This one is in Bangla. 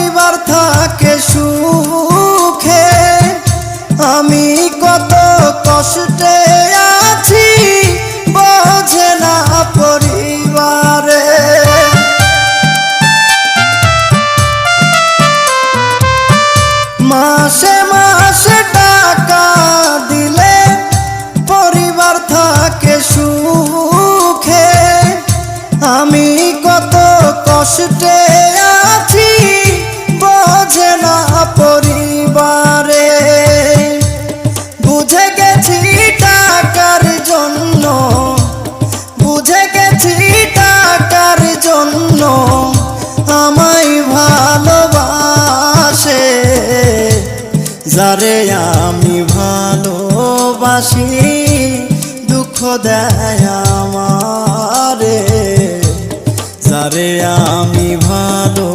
পরিবার থাকে সুখে, আমি কত কষ্টে আছি বোঝে না পরিবারে। মাসে মাসে টাকা দিলে পরিবার থাকে সুখে, আমি কত কষ্টে আছি বোঝে না পরিবারে। বুঝে গেছি টাকার জন্য, বুঝে গেছি টাকার জন্য আমায় ভালোবাসে, যারে আমি ভালোবাসি দুঃখ দেয় আমারে, যারে আমি ভালো